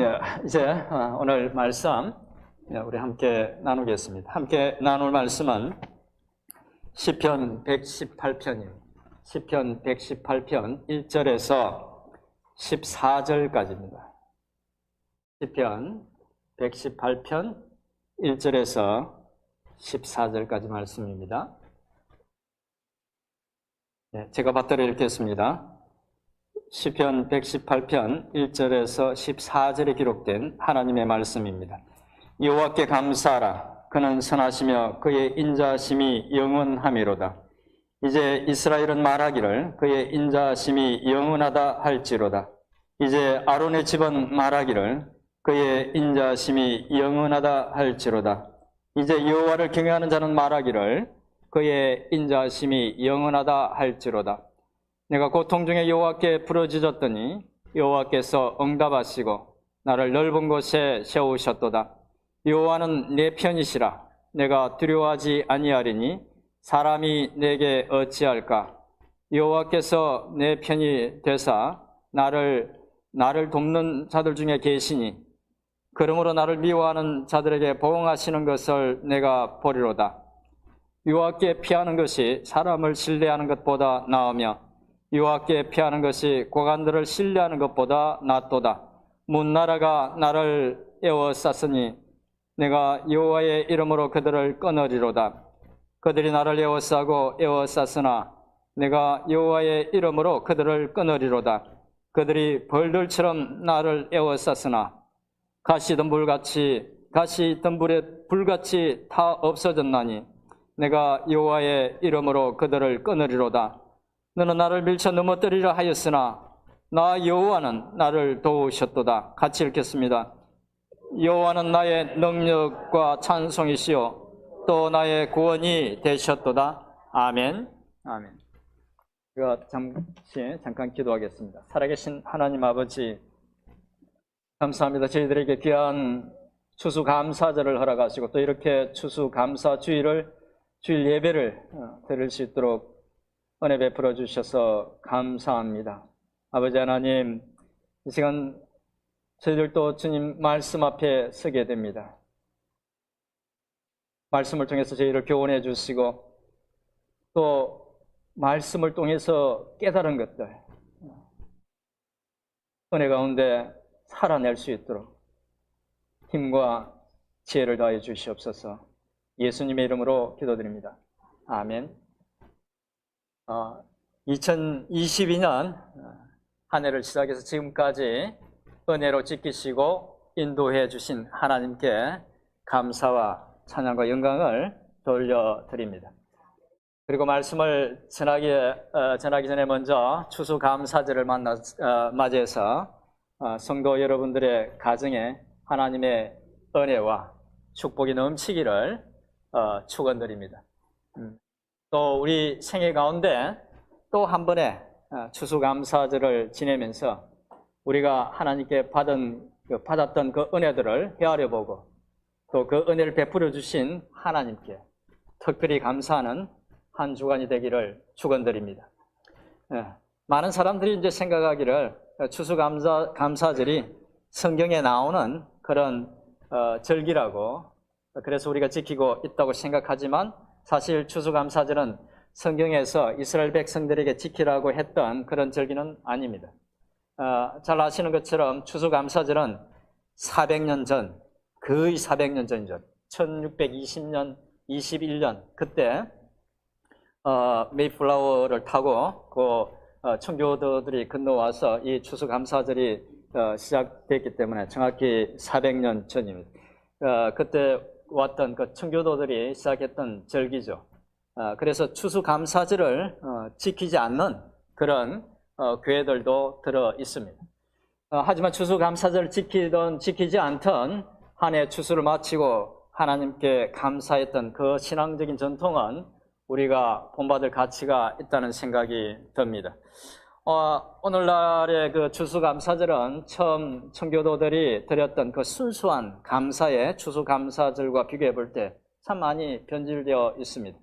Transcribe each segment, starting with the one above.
예, 이제 오늘 말씀 우리 함께 나누겠습니다. 함께 나눌 말씀은 시편 118편입니다. 시편 118편 1절에서 14절까지입니다. 시편 118편 1절에서 14절까지 말씀입니다. 제가 받들어 읽겠습니다. 시편 118편 1절에서 14절에 기록된 하나님의 말씀입니다. 여호와께 감사하라. 그는 선하시며 그의 인자하심이 영원하미로다. 이제 이스라엘은 말하기를 그의 인자하심이 영원하다 할지로다. 이제 아론의 집은 말하기를 그의 인자하심이 영원하다 할지로다. 이제 여호와를 경외하는 자는 말하기를 그의 인자하심이 영원하다 할지로다. 내가 고통 중에 여호와께 부르짖었더니 여호와께서 응답하시고 나를 넓은 곳에 세우셨도다. 여호와는 내 편이시라. 내가 두려워하지 아니하리니 사람이 내게 어찌할까. 여호와께서 내 편이 되사 나를 돕는 자들 중에 계시니 그러므로 나를 미워하는 자들에게 보응하시는 것을 내가 보리로다. 여호와께 피하는 것이 사람을 신뢰하는 것보다 나으며 여호와께 피하는 것이 고관들을 신뢰하는 것보다 낫도다. 문나라가 나를 에워쌌으니 내가 여호와의 이름으로 그들을 끊으리로다. 그들이 나를 에워쌌으나 내가 여호와의 이름으로 그들을 끊으리로다. 그들이 벌들처럼 나를 에워쌌으나 가시 덤불에 불같이 타 없어졌나니 내가 여호와의 이름으로 그들을 끊으리로다. 너는 나를 밀쳐 넘어뜨리려 하였으나 나 여호와는 나를 도우셨도다. 같이 읽겠습니다. 여호와는 나의 능력과 찬송이시요 또 나의 구원이 되셨도다. 아멘. 아멘. 제가 잠깐 기도하겠습니다. 살아계신 하나님 아버지, 감사합니다. 저희들에게 귀한 추수감사절을 허락하시고 또 이렇게 추수감사 주일 예배를 드릴 수 있도록 은혜 베풀어 주셔서 감사합니다. 아버지 하나님, 이 시간 저희들도 주님 말씀 앞에 서게 됩니다. 말씀을 통해서 저희를 교훈해 주시고 또 말씀을 통해서 깨달은 것들 은혜 가운데 살아낼 수 있도록 힘과 지혜를 더해 주시옵소서. 예수님의 이름으로 기도드립니다. 아멘. 2022년 한 해를 시작해서 지금까지 은혜로 지키시고 인도해 주신 하나님께 감사와 찬양과 영광을 돌려드립니다. 그리고 말씀을 전하기 전에 먼저 추수감사절을 맞이해서 성도 여러분들의 가정에 하나님의 은혜와 축복이 넘치기를 축원드립니다. 또 우리 생애 가운데 또 한 번의 추수감사절을 지내면서 우리가 하나님께 받았던 그 은혜들을 헤아려보고 또 그 은혜를 베풀어 주신 하나님께 특별히 감사하는 한 주간이 되기를 축원드립니다. 많은 사람들이 이제 생각하기를 추수감사절이 성경에 나오는 그런 절기라고, 그래서 우리가 지키고 있다고 생각하지만 사실 추수감사절은 성경에서 이스라엘 백성들에게 지키라고 했던 그런 절기는 아닙니다. 잘 아시는 것처럼 추수감사절은 400년 전, 거의 400년 전이죠. 1620년, 21년 그때 메이플라워를 타고 청교도들이 건너와서 이 추수감사절이 시작됐기 때문에 정확히 400년 전입니다. 그때 왔던 그 청교도들이 시작했던 절기죠. 그래서 추수감사절을 지키지 않는 그런 교회들도 들어 있습니다. 하지만 추수감사절을 지키든 지키지 않던 한 해 추수를 마치고 하나님께 감사했던 그 신앙적인 전통은 우리가 본받을 가치가 있다는 생각이 듭니다. 오늘날의 그 추수감사절은 처음 청교도들이 드렸던 그 순수한 감사의 추수감사절과 비교해 볼 때 참 많이 변질되어 있습니다.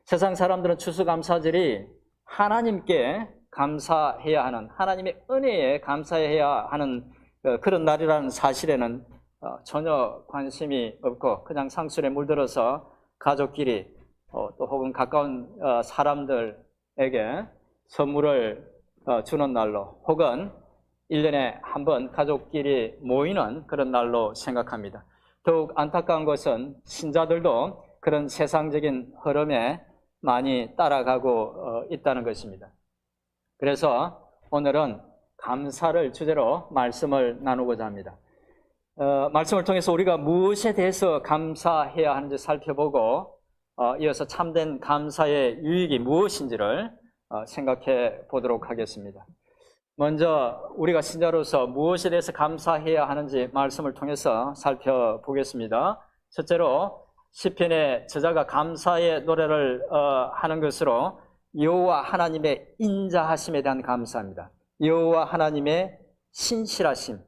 세상 사람들은 추수감사절이 하나님께 감사해야 하는, 하나님의 은혜에 감사해야 하는 그런 날이라는 사실에는 전혀 관심이 없고 그냥 상술에 물들어서 가족끼리 또 혹은 가까운 사람들에게 선물을 주는 날로 혹은 1년에 한 번 가족끼리 모이는 그런 날로 생각합니다. 더욱 안타까운 것은 신자들도 그런 세상적인 흐름에 많이 따라가고 있다는 것입니다. 그래서 오늘은 감사를 주제로 말씀을 나누고자 합니다. 말씀을 통해서 우리가 무엇에 대해서 감사해야 하는지 살펴보고 이어서 참된 감사의 유익이 무엇인지를 생각해 보도록 하겠습니다. 먼저 우리가 신자로서 무엇에 대해서 감사해야 하는지 말씀을 통해서 살펴보겠습니다. 첫째로 시편의 저자가 감사의 노래를 하는 것으로 여호와 하나님의 인자하심에 대한 감사입니다. 여호와 하나님의 신실하심,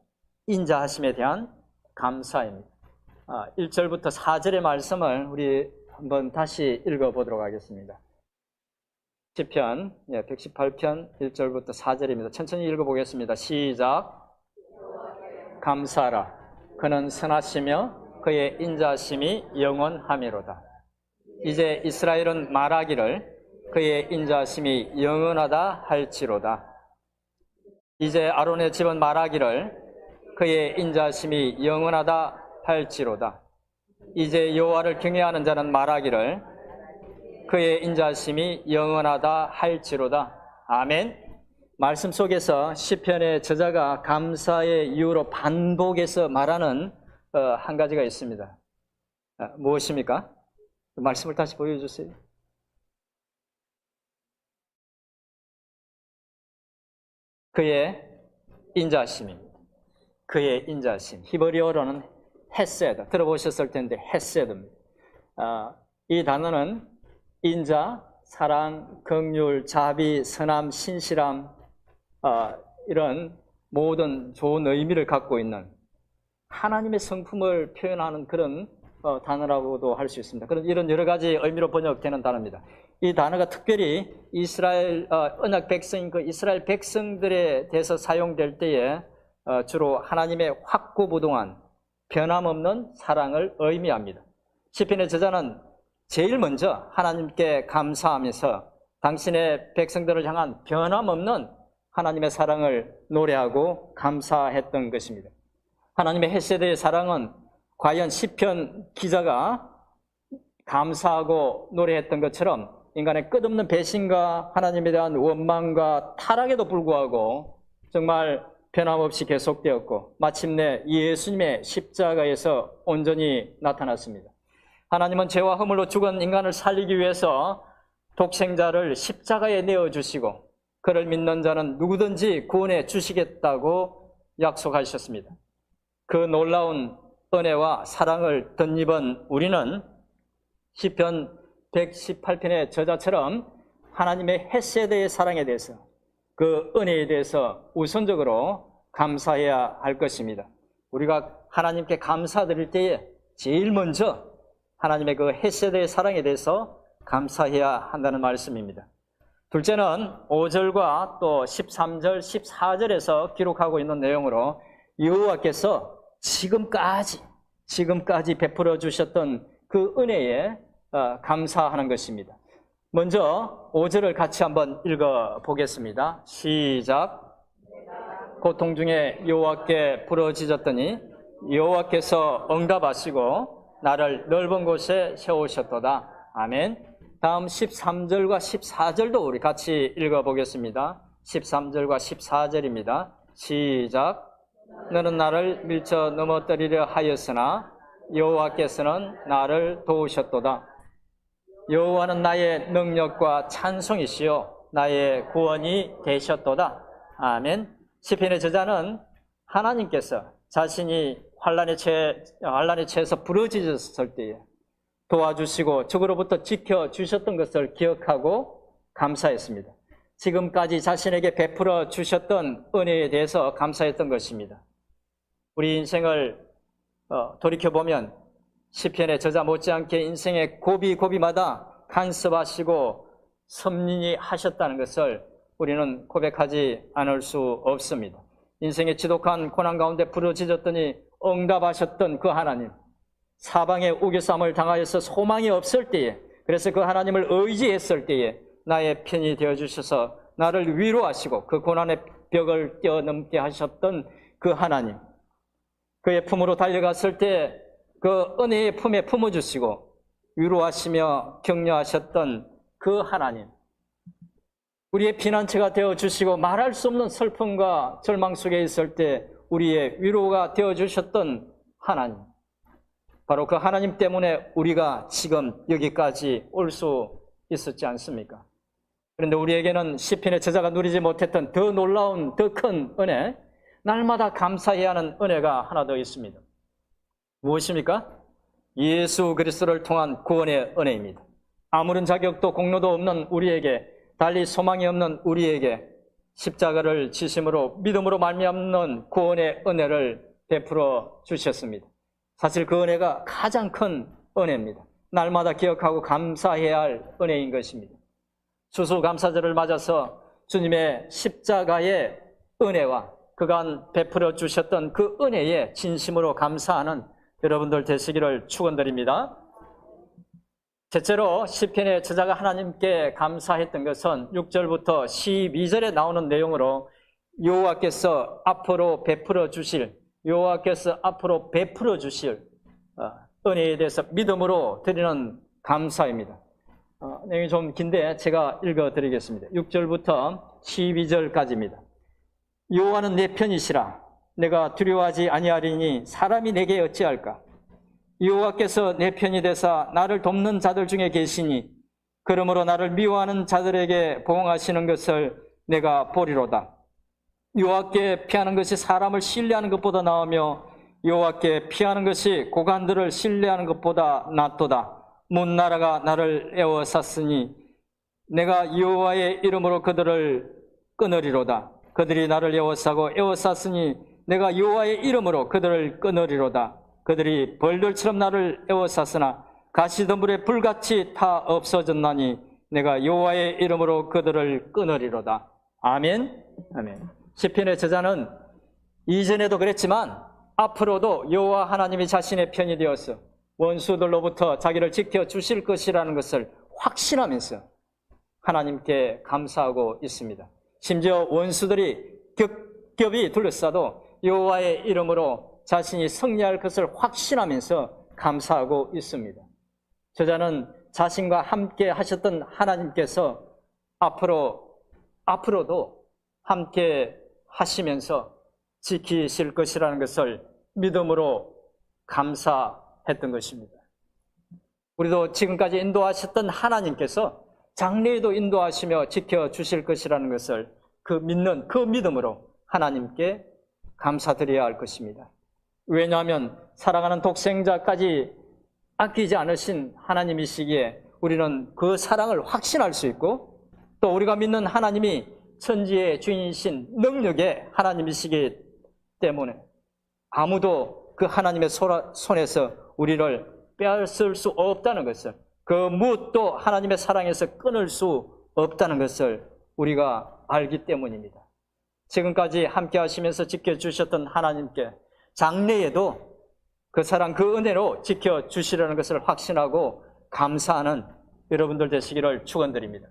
인자하심에 대한 감사입니다. 1절부터 4절의 말씀을 우리 한번 다시 읽어보도록 하겠습니다. 시편 118편 1절부터 4절입니다. 천천히 읽어보겠습니다. 시작. 감사하라. 그는 선하시며 그의 인자하심이 영원하미로다. 이제 이스라엘은 말하기를 그의 인자하심이 영원하다 할지로다. 이제 아론의 집은 말하기를 그의 인자하심이 영원하다 할지로다. 이제 여호와를 경외하는 자는 말하기를 그의 인자하심이 영원하다 할지로다. 아멘. 말씀 속에서 시편의 저자가 감사의 이유로 반복해서 말하는 한 가지가 있습니다. 무엇입니까? 말씀을 다시 보여주세요. 그의 인자하심입니다. 그의 인자하심. 히브리어로는 헤세드. 들어보셨을 텐데 헤세드입니다. 이 단어는 인자, 사랑, 긍휼, 자비, 선함, 신실함 이런 모든 좋은 의미를 갖고 있는 하나님의 성품을 표현하는 그런 단어라고도 할 수 있습니다. 그런 이런 여러 가지 의미로 번역되는 단어입니다. 이 단어가 특별히 이스라엘 언약 백성인 그 이스라엘 백성들에 대해서 사용될 때에 주로 하나님의 확고부동한 변함없는 사랑을 의미합니다. 시편의 저자는 제일 먼저 하나님께 감사하면서 당신의 백성들을 향한 변함없는 하나님의 사랑을 노래하고 감사했던 것입니다. 하나님의 헤세드의 사랑은 과연 시편 기자가 감사하고 노래했던 것처럼 인간의 끝없는 배신과 하나님에 대한 원망과 타락에도 불구하고 정말 변함없이 계속되었고 마침내 예수님의 십자가에서 온전히 나타났습니다. 하나님은 죄와 허물로 죽은 인간을 살리기 위해서 독생자를 십자가에 내어주시고 그를 믿는 자는 누구든지 구원해 주시겠다고 약속하셨습니다. 그 놀라운 은혜와 사랑을 덧입은 우리는 시편 118편의 저자처럼 하나님의 헤세드의 사랑에 대해서 그 은혜에 대해서 우선적으로 감사해야 할 것입니다. 우리가 하나님께 감사드릴 때에 제일 먼저 하나님의 그 헤세드의 사랑에 대해서 감사해야 한다는 말씀입니다. 둘째는 5절과 또 13절, 14절에서 기록하고 있는 내용으로 여호와께서 지금까지 베풀어 주셨던 그 은혜에 감사하는 것입니다. 먼저 5절을 같이 한번 읽어보겠습니다. 시작. 고통 중에 여호와께 부르짖었더니 여호와께서 응답하시고 나를 넓은 곳에 세우셨도다. 아멘. 다음 13절과 14절도 우리 같이 읽어보겠습니다. 13절과 14절입니다. 시작. 너는 나를 밀쳐 넘어뜨리려 하였으나 여호와께서는 나를 도우셨도다. 여호와는 나의 능력과 찬송이시요 나의 구원이 되셨도다. 아멘. 시편의 저자는 하나님께서 자신이 환난에 처해서 부르짖었을 때에 도와주시고 적으로부터 지켜주셨던 것을 기억하고 감사했습니다. 지금까지 자신에게 베풀어 주셨던 은혜에 대해서 감사했던 것입니다. 우리 인생을 돌이켜보면 시편의 저자 못지않게 인생의 고비고비마다 간섭하시고 섭리하셨다는 것을 우리는 고백하지 않을 수 없습니다. 인생의 지독한 고난 가운데 부르짖었더니 응답하셨던 그 하나님, 사방에 우겨쌈을 당하여서 소망이 없을 때에, 그래서 그 하나님을 의지했을 때에 나의 편이 되어주셔서 나를 위로하시고 그 고난의 벽을 뛰어넘게 하셨던 그 하나님, 그의 품으로 달려갔을 때 그 은혜의 품에 품어주시고 위로하시며 격려하셨던 그 하나님, 우리의 피난처가 되어주시고 말할 수 없는 슬픔과 절망 속에 있을 때 우리의 위로가 되어주셨던 하나님, 바로 그 하나님 때문에 우리가 지금 여기까지 올 수 있었지 않습니까? 그런데 우리에게는 시편의 저자가 누리지 못했던 더 놀라운, 더 큰 은혜, 날마다 감사해야 하는 은혜가 하나 더 있습니다. 무엇입니까? 예수 그리스도를 통한 구원의 은혜입니다. 아무런 자격도 공로도 없는 우리에게, 달리 소망이 없는 우리에게 십자가를 지심으로 믿음으로 말미암는 구원의 은혜를 베풀어 주셨습니다. 사실 그 은혜가 가장 큰 은혜입니다. 날마다 기억하고 감사해야 할 은혜인 것입니다. 추수감사절을 맞아서 주님의 십자가의 은혜와 그간 베풀어 주셨던 그 은혜에 진심으로 감사하는 여러분들 되시기를 축원드립니다. 첫째로 시편의 저자가 하나님께 감사했던 것은 6절부터 12절에 나오는 내용으로 여호와께서 앞으로 베풀어 주실 은혜에 대해서 믿음으로 드리는 감사입니다. 내용이 좀 긴데 제가 읽어드리겠습니다. 6절부터 12절까지입니다. 여호와는 내 편이시라. 내가 두려워하지 아니하리니 사람이 내게 어찌할까? 여호와께서 내 편이 되사 나를 돕는 자들 중에 계시니 그러므로 나를 미워하는 자들에게 보응하시는 것을 내가 보리로다. 여호와께 피하는 것이 사람을 신뢰하는 것보다 나으며 여호와께 피하는 것이 고관들을 신뢰하는 것보다 낫도다. 문나라가 나를 에워쌌으니 내가 여호와의 이름으로 그들을 끊으리로다. 그들이 나를 에워쌌으니 내가 여호와의 이름으로 그들을 끊으리로다. 그들이 벌들처럼 나를 에워쌌으나 가시덤불에 불같이 타 없어졌나니 내가 여호와의 이름으로 그들을 끊으리로다. 아멘. 아멘. 시편의 저자는 이전에도 그랬지만 앞으로도 여호와 하나님이 자신의 편이 되어서 원수들로부터 자기를 지켜주실 것이라는 것을 확신하면서 하나님께 감사하고 있습니다. 심지어 원수들이 겹겹이 둘러싸도 여호와의 이름으로 자신이 승리할 것을 확신하면서 감사하고 있습니다. 저자는 자신과 함께 하셨던 하나님께서 앞으로도 함께 하시면서 지키실 것이라는 것을 믿음으로 감사했던 것입니다. 우리도 지금까지 인도하셨던 하나님께서 장래에도 인도하시며 지켜주실 것이라는 것을 믿는 그 믿음으로 하나님께 감사드려야 할 것입니다. 왜냐하면 사랑하는 독생자까지 아끼지 않으신 하나님이시기에 우리는 그 사랑을 확신할 수 있고, 또 우리가 믿는 하나님이 천지의 주인이신 능력의 하나님이시기 때문에 아무도 그 하나님의 손에서 우리를 빼앗을 수 없다는 것을, 그 무엇도 하나님의 사랑에서 끊을 수 없다는 것을 우리가 알기 때문입니다. 지금까지 함께 하시면서 지켜주셨던 하나님께 장래에도 그 사랑, 그 은혜로 지켜주시라는 것을 확신하고 감사하는 여러분들 되시기를 축원드립니다.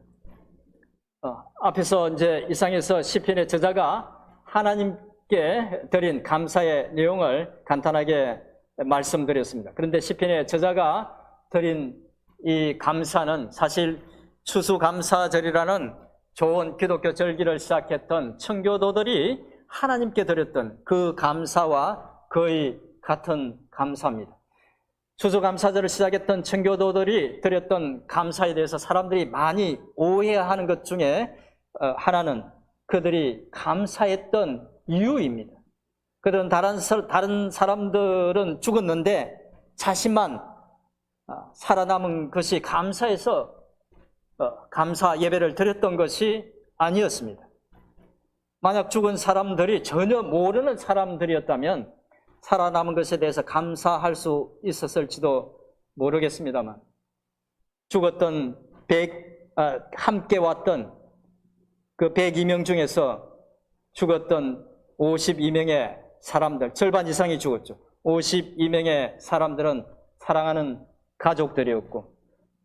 앞에서 이제 이상에서 시편의 저자가 하나님께 드린 감사의 내용을 간단하게 말씀드렸습니다. 그런데 시편의 저자가 드린 이 감사는 사실 추수감사절이라는 좋은 기독교 절기를 시작했던 청교도들이 하나님께 드렸던 그 감사와 거의 같은 감사입니다. 추수감사절을 시작했던 청교도들이 드렸던 감사에 대해서 사람들이 많이 오해하는 것 중에 하나는 그들이 감사했던 이유입니다. 그들은 다른 사람들은 죽었는데 자신만 살아남은 것이 감사해서 감사 예배를 드렸던 것이 아니었습니다. 만약 죽은 사람들이 전혀 모르는 사람들이었다면 살아남은 것에 대해서 감사할 수 있었을지도 모르겠습니다만, 죽었던 함께 왔던 그 102명 중에서 죽었던 52명의 사람들, 절반 이상이 죽었죠. 52명의 사람들은 사랑하는 가족들이었고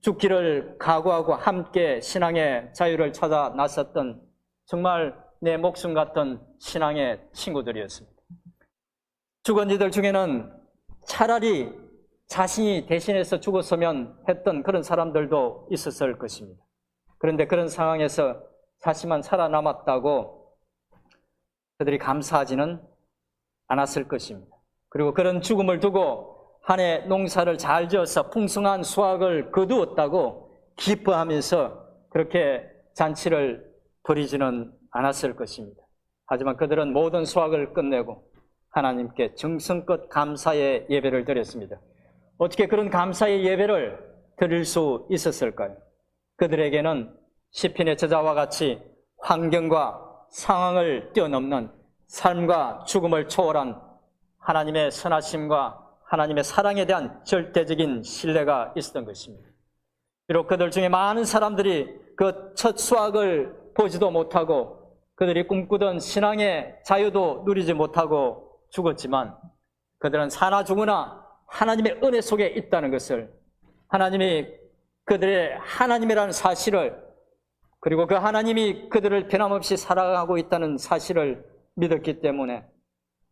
죽기를 각오하고 함께 신앙의 자유를 찾아 나섰던 정말 내 목숨 같은 신앙의 친구들이었습니다. 죽은 이들 중에는 차라리 자신이 대신해서 죽었으면 했던 그런 사람들도 있었을 것입니다. 그런데 그런 상황에서 자신만 살아남았다고 그들이 감사하지는 않았을 것입니다. 그리고 그런 죽음을 두고 한 해 농사를 잘 지어서 풍성한 수확을 거두었다고 기뻐하면서 그렇게 잔치를 벌이지는 않았을 것입니다. 하지만 그들은 모든 수확을 끝내고 하나님께 정성껏 감사의 예배를 드렸습니다. 어떻게 그런 감사의 예배를 드릴 수 있었을까요? 그들에게는 시편의 저자와 같이 환경과 상황을 뛰어넘는 삶과 죽음을 초월한 하나님의 선하심과 하나님의 사랑에 대한 절대적인 신뢰가 있었던 것입니다. 비록 그들 중에 많은 사람들이 그 첫 수확을 보지도 못하고 그들이 꿈꾸던 신앙의 자유도 누리지 못하고 죽었지만 그들은 사나 죽으나 하나님의 은혜 속에 있다는 것을, 하나님이 그들의 하나님이라는 사실을, 그리고 그 하나님이 그들을 변함없이 사랑하고 있다는 사실을 믿었기 때문에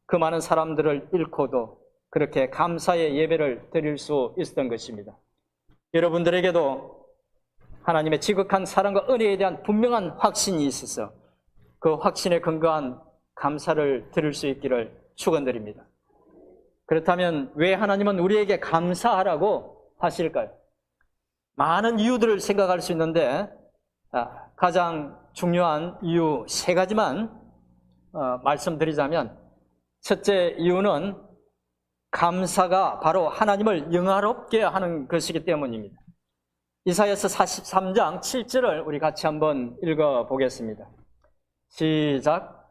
그 많은 사람들을 잃고도 그렇게 감사의 예배를 드릴 수 있었던 것입니다. 여러분들에게도 하나님의 지극한 사랑과 은혜에 대한 분명한 확신이 있어서 그 확신에 근거한 감사를 드릴 수 있기를 축원드립니다. 그렇다면 왜 하나님은 우리에게 감사하라고 하실까요? 많은 이유들을 생각할 수 있는데 가장 중요한 이유 3가지만 말씀드리자면, 첫째 이유는 감사가 바로 하나님을 영화롭게 하는 것이기 때문입니다. 이사야서 43장 7절을 우리 같이 한번 읽어보겠습니다. 시작.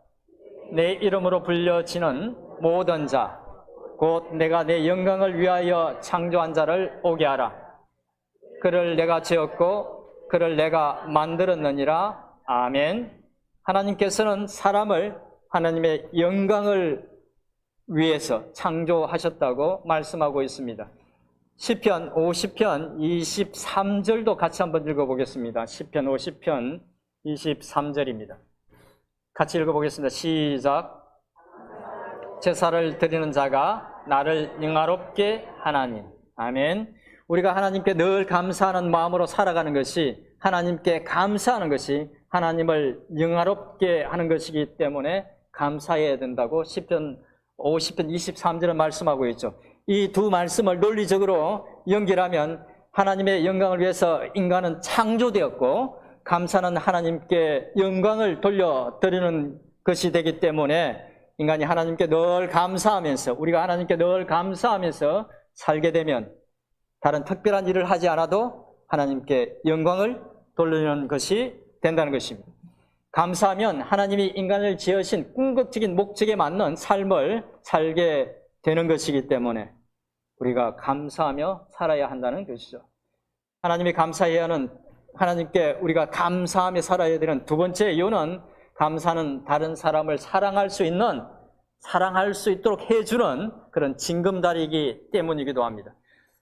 내 이름으로 불려지는 모든 자, 곧 내가 내 영광을 위하여 창조한 자를 오게 하라. 그를 내가 지었고 그를 내가 만들었느니라. 아멘. 하나님께서는 사람을 하나님의 영광을 위해서 창조하셨다고 말씀하고 있습니다. 시편 50편 23절도 같이 한번 읽어보겠습니다. 시편 50편 23절입니다. 같이 읽어보겠습니다. 시작. 제사를 드리는 자가 나를 영화롭게 하나니. 아멘. 우리가 하나님께 늘 감사하는 마음으로 살아가는 것이, 하나님께 감사하는 것이 하나님을 영화롭게 하는 것이기 때문에 감사해야 된다고 시편 50편 23절은 말씀하고 있죠. 이 두 말씀을 논리적으로 연결하면 하나님의 영광을 위해서 인간은 창조되었고 감사는 하나님께 영광을 돌려드리는 것이 되기 때문에 인간이 하나님께 늘 감사하면서, 우리가 하나님께 늘 감사하면서 살게 되면 다른 특별한 일을 하지 않아도 하나님께 영광을 돌리는 것이 된다는 것입니다. 감사하면 하나님이 인간을 지으신 궁극적인 목적에 맞는 삶을 살게 되는 것이기 때문에 우리가 감사하며 살아야 한다는 것이죠. 하나님이 감사해야 하는, 하나님께 우리가 감사하며 살아야 되는 두 번째 이유는, 감사는 다른 사람을 사랑할 수 있도록 해주는 그런 징검다리이기 때문이기도 합니다.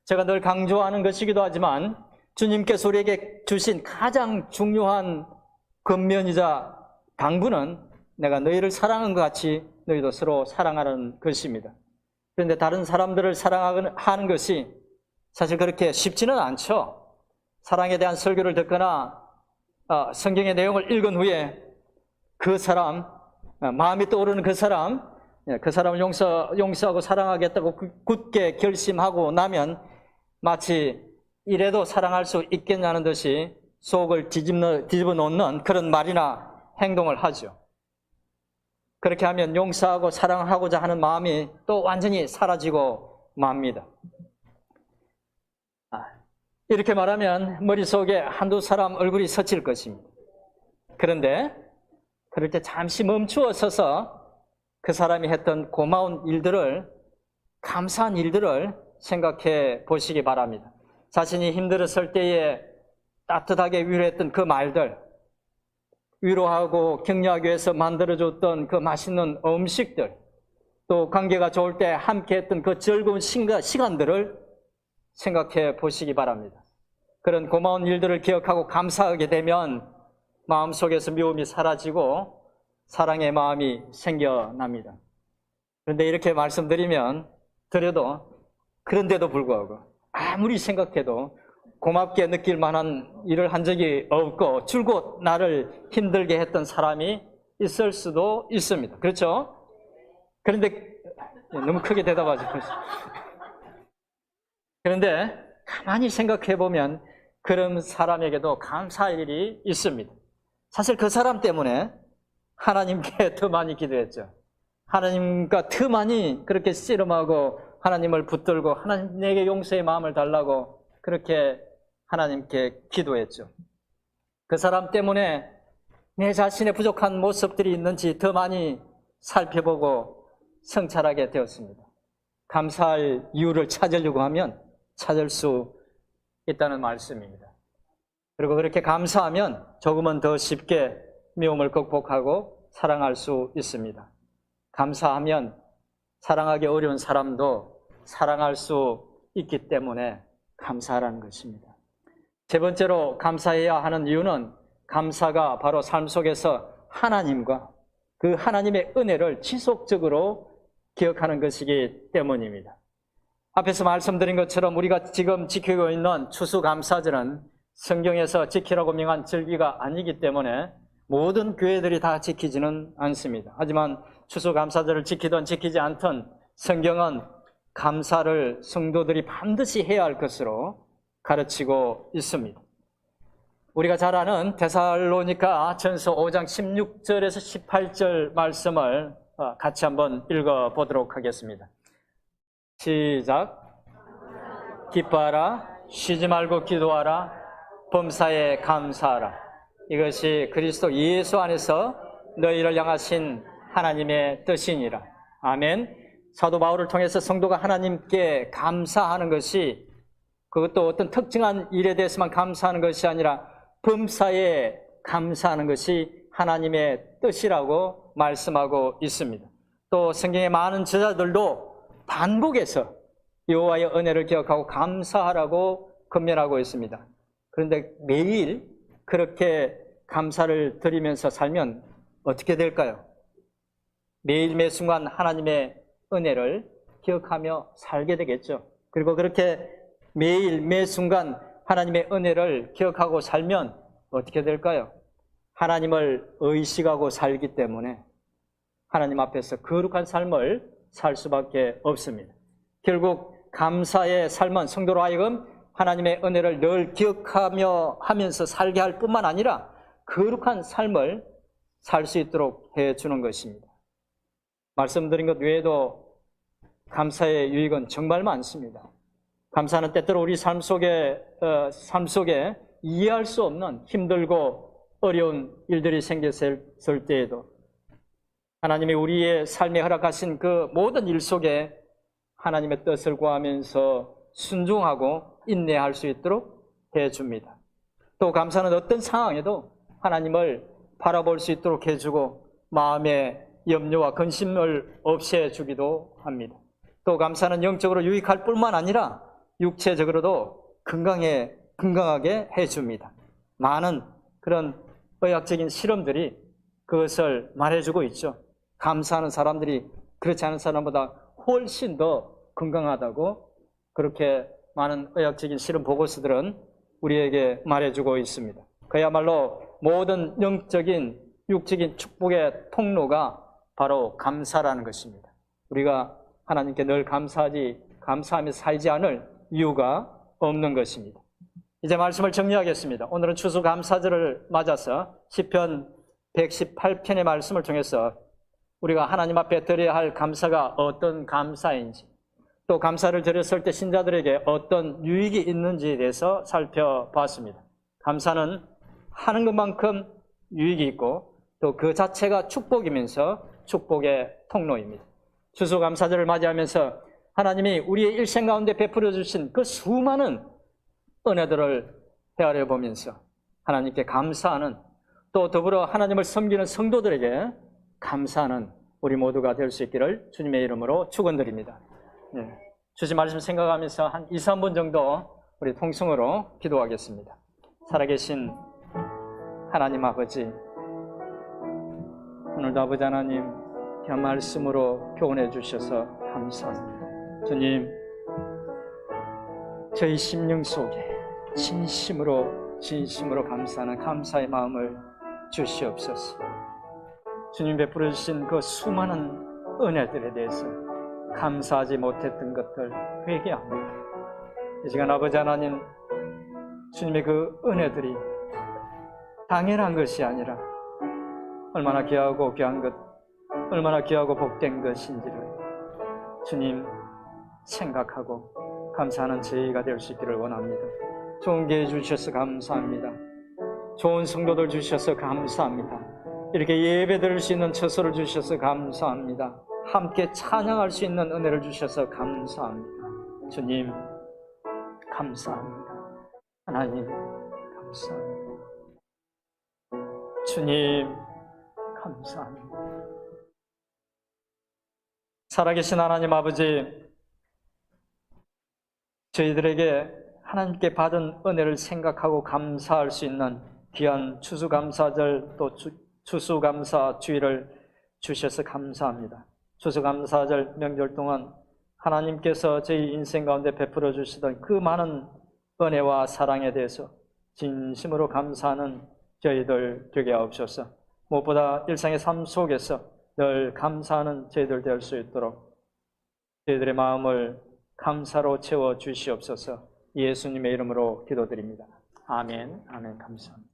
제가 늘 강조하는 것이기도 하지만 주님께서 우리에게 주신 가장 중요한 권면이자 당부는 내가 너희를 사랑한 것 같이 너희도 서로 사랑하라는 것입니다. 그런데 다른 사람들을 사랑하는 것이 사실 그렇게 쉽지는 않죠. 사랑에 대한 설교를 듣거나 성경의 내용을 읽은 후에 그 사람, 마음이 떠오르는 그 사람을 용서하고 사랑하겠다고 굳게 결심하고 나면 마치 이래도 사랑할 수 있겠냐는 듯이 속을 뒤집어 놓는 그런 말이나 행동을 하죠. 그렇게 하면 용서하고 사랑하고자 하는 마음이 또 완전히 사라지고 맙니다. 이렇게 말하면 머릿속에 한두 사람 얼굴이 스칠 것입니다. 그런데 그럴 때 잠시 멈추어 서서 그 사람이 했던 고마운 일들을, 감사한 일들을 생각해 보시기 바랍니다. 자신이 힘들었을 때에 따뜻하게 위로했던 그 말들, 위로하고 격려하기 위해서 만들어줬던 그 맛있는 음식들, 또 관계가 좋을 때 함께 했던 그 즐거운 시간들을 생각해 보시기 바랍니다. 그런 고마운 일들을 기억하고 감사하게 되면 마음속에서 미움이 사라지고 사랑의 마음이 생겨납니다. 그런데 이렇게 드려도 그런데도 불구하고 아무리 생각해도 고맙게 느낄 만한 일을 한 적이 없고 줄곧 나를 힘들게 했던 사람이 있을 수도 있습니다. 그렇죠? 그런데 너무 크게 대답하지 마세요. 그런데 가만히 생각해 보면 그런 사람에게도 감사할 일이 있습니다. 사실 그 사람 때문에 하나님께 더 많이 기도했죠. 하나님과 더 많이 그렇게 씨름하고 하나님을 붙들고 하나님 내게 용서의 마음을 달라고 그렇게 하나님께 기도했죠. 그 사람 때문에 내 자신의 부족한 모습들이 있는지 더 많이 살펴보고 성찰하게 되었습니다. 감사할 이유를 찾으려고 하면 찾을 수 있다는 말씀입니다. 그리고 그렇게 감사하면 조금은 더 쉽게 미움을 극복하고 사랑할 수 있습니다. 감사하면 사랑하기 어려운 사람도 사랑할 수 있기 때문에 감사하라는 것입니다. 세 번째로 감사해야 하는 이유는 감사가 바로 삶 속에서 하나님과 그 하나님의 은혜를 지속적으로 기억하는 것이기 때문입니다. 앞에서 말씀드린 것처럼 우리가 지금 지키고 있는 추수감사절은 성경에서 지키라고 명한 절기가 아니기 때문에 모든 교회들이 다 지키지는 않습니다. 하지만 추수감사절을 지키든 지키지 않든 성경은 감사를 성도들이 반드시 해야 할 것으로 가르치고 있습니다. 우리가 잘 아는 데살로니가 전서 5장 16절에서 18절 말씀을 같이 한번 읽어보도록 하겠습니다. 시작. 기뻐하라, 쉬지 말고 기도하라, 범사에 감사하라. 이것이 그리스도 예수 안에서 너희를 향하신 하나님의 뜻이니라. 아멘. 사도 바울을 통해서 성도가 하나님께 감사하는 것이 그것도 어떤 특정한 일에 대해서만 감사하는 것이 아니라 범사에 감사하는 것이 하나님의 뜻이라고 말씀하고 있습니다. 또 성경의 많은 저자들도 반복해서 여호와의 은혜를 기억하고 감사하라고 권면하고 있습니다. 그런데 매일 그렇게 감사를 드리면서 살면 어떻게 될까요? 매일 매 순간 하나님의 은혜를 기억하며 살게 되겠죠. 그리고 그렇게 매일 매 순간 하나님의 은혜를 기억하고 살면 어떻게 될까요? 하나님을 의식하고 살기 때문에 하나님 앞에서 거룩한 삶을 살 수밖에 없습니다. 결국 감사의 삶은 성도로 하여금 하나님의 은혜를 늘 기억하며 하면서 살게 할 뿐만 아니라 거룩한 삶을 살 수 있도록 해주는 것입니다. 말씀드린 것 외에도 감사의 유익은 정말 많습니다. 감사는 때때로 우리 삶 속에 이해할 수 없는 힘들고 어려운 일들이 생겼을 때에도 하나님이 우리의 삶에 허락하신 그 모든 일 속에 하나님의 뜻을 구하면서 순종하고 인내할 수 있도록 해줍니다. 또 감사는 어떤 상황에도 하나님을 바라볼 수 있도록 해주고 마음의 염려와 근심을 없애주기도 합니다. 또 감사는 영적으로 유익할 뿐만 아니라 육체적으로도 건강하게 해줍니다. 많은 그런 의학적인 실험들이 그것을 말해주고 있죠. 감사하는 사람들이 그렇지 않은 사람보다 훨씬 더 건강하다고 그렇게 많은 의학적인 실험 보고서들은 우리에게 말해주고 있습니다. 그야말로 모든 영적인 육적인 축복의 통로가 바로 감사라는 것입니다. 우리가 하나님께 늘 감사하며 살지 않을 이유가 없는 것입니다. 이제 말씀을 정리하겠습니다. 오늘은 추수감사절을 맞아서 시편 118편의 말씀을 통해서 우리가 하나님 앞에 드려야 할 감사가 어떤 감사인지, 또 감사를 드렸을 때 신자들에게 어떤 유익이 있는지에 대해서 살펴봤습니다. 감사는 하는 것만큼 유익이 있고 또 그 자체가 축복이면서 축복의 통로입니다. 추수감사절을 맞이하면서 하나님이 우리의 일생 가운데 베풀어 주신 그 수많은 은혜들을 헤아려 보면서 하나님께 감사하는 또 더불어 하나님을 섬기는 성도들에게 감사하는 우리 모두가 될 수 있기를 주님의 이름으로 축원드립니다. 네. 주신 말씀 생각하면서 한 2, 3분 정도 우리 통성으로 기도하겠습니다. 살아계신 하나님 아버지, 오늘도 아버지 하나님 귀한 말씀으로 교훈해 주셔서 감사합니다. 주님, 저희 심령 속에 진심으로 감사하는 감사의 마음을 주시옵소서. 주님 베풀어 주신 그 수많은 은혜들에 대해서 감사하지 못했던 것들 회개합니다. 이 시간 아버지 하나님, 주님의 그 은혜들이 당연한 것이 아니라 얼마나 귀하고 귀한 것, 얼마나 귀하고 복된 것인지를 주님 생각하고 감사하는 저희가 될 수 있기를 원합니다. 좋은 기회 주셔서 감사합니다. 좋은 성도들 주셔서 감사합니다. 이렇게 예배 드릴 수 있는 처소를 주셔서 감사합니다. 함께 찬양할 수 있는 은혜를 주셔서 감사합니다. 주님 감사합니다. 하나님 감사합니다. 주님 감사합니다. 살아계신 하나님 아버지, 저희들에게 하나님께 받은 은혜를 생각하고 감사할 수 있는 귀한 추수감사절 또 추수감사주일을 주셔서 감사합니다. 추수감사절 명절 동안 하나님께서 저희 인생 가운데 베풀어 주시던 그 많은 은혜와 사랑에 대해서 진심으로 감사하는 저희들 되게 하옵소서. 무엇보다 일상의 삶 속에서 늘 감사하는 저희들 될 수 있도록 저희들의 마음을 감사로 채워 주시옵소서. 예수님의 이름으로 기도드립니다. 아멘. 아멘. 감사합니다.